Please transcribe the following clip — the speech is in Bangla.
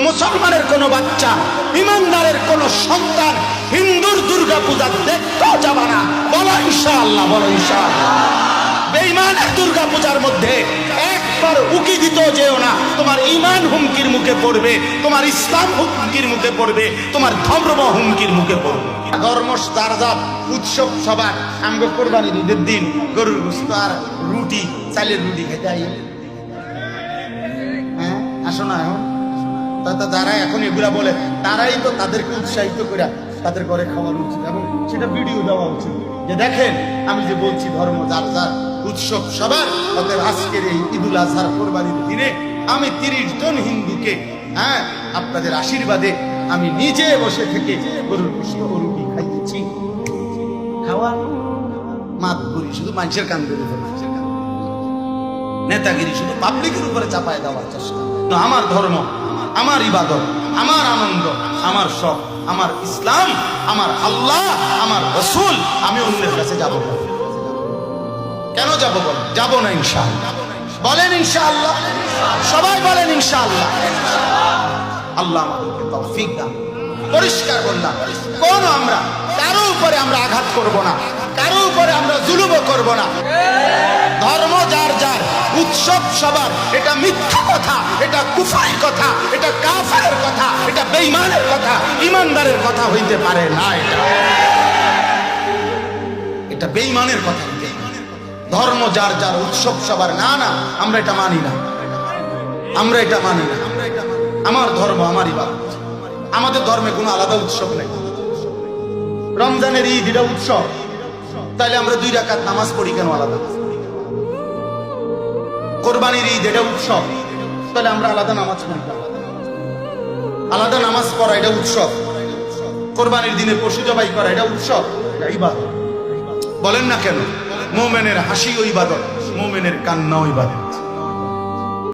মুসলমানের কোন বাচ্চা, ইমানদারের কোন সন্তান হিন্দুর দুর্গা পূজা দেখতেও যাবে না। বলো ইনশাআল্লাহ, বলো ইনশাআল্লাহ। বেঈমানের দুর্গা পূজার মধ্যে একবার উকি দিতেও যেও না। তোমার ঈমান হুমকির মুখে পড়বে, তোমার ইসলাম হুমকির মুখে পড়বে, তোমার ধর্ম হুমকির মুখে পড়বে। ধর্ম তারজাত উৎসব সবার আমগো কোরবানির ঈদের দিন গরুর গোশত আর রুটি, চালের রুটি খেতে আই। হ্যাঁ, আসো না এখন। যারা এখন এগুলা বলে তারাই তো তাদেরকে উৎসাহিত করে তাদের ঘরে খাওয়ার উচিত এবং সেটা ভিডিও দেওয়া উচিত যে দেখেন আমি যে বলছি ধর্ম যার যার উৎসব সবার। অতএব আজকের এই ঈদুল আজহার কোরবানির দিনে আমি 30 জন হিন্দুকে আপনাদের আশীর্বাদে আমি নিজে বসে থেকে গরুর গোশত ও রুটি খাইতেছি। খাওয়া মাত করি শুধু মানুষের কান ধরে, নেতাগিরি শুধু পাবলিকের উপরে চাপায় দেওয়ার চেষ্টা। আমার ধর্ম, আমার ইবাদত, আমার আনন্দ, আমার শখ, আমার ইসলাম, আমার আল্লাহ, আমার রাসূল, আমি অন্যের কাছে যাব না। কেন যাব? বলেন যাব না ইনশাআল্লাহ। বলেন ইনশাআল্লাহ, সবাই বলেন ইনশাআল্লাহ। আল্লাহ আমাদেরকে তৌফিক দান। পরিষ্কার বললাম, কোন আমরা কারো উপরে আমরা আঘাত করব না, কারো উপরে আমরা জুলুমও করব না। ধর্ম যার যার, উৎসব সবার। এটা মিথ্যা কথা, এটা কুফরি কথা, এটা কাফেরের কথা, এটা বেঈমানের কথা, ইমানদারের কথা হইতে পারে না। এটা বেঈমানের কথা। ধর্ম যার যার, উৎসব সবার। না না, আমরা এটা মানি না, আমরা এটা মানি না। আমার ধর্ম, আমার ইবাদত। আমাদের ধর্মে কোনো আলাদা উৎসব নেই। রমজানের ঈদ এটা উৎসব, তাহলে আমরা 2 রাকাত নামাজ পড়ি কেন আলাদা? কোরবানির ঈদ এটা উৎসব, তাহলে আমরা আলাদা নামাজ পড়ি। আলাদা নামাজ পড়া এটা উৎসব। কোরবানির দিনে পশু জবাই করা এটা উৎসব, এটা ইবাদত। বলেন না কেন? মুমিনের হাসি ও ইবাদত, মুমিনের কান্না ও ইবাদত।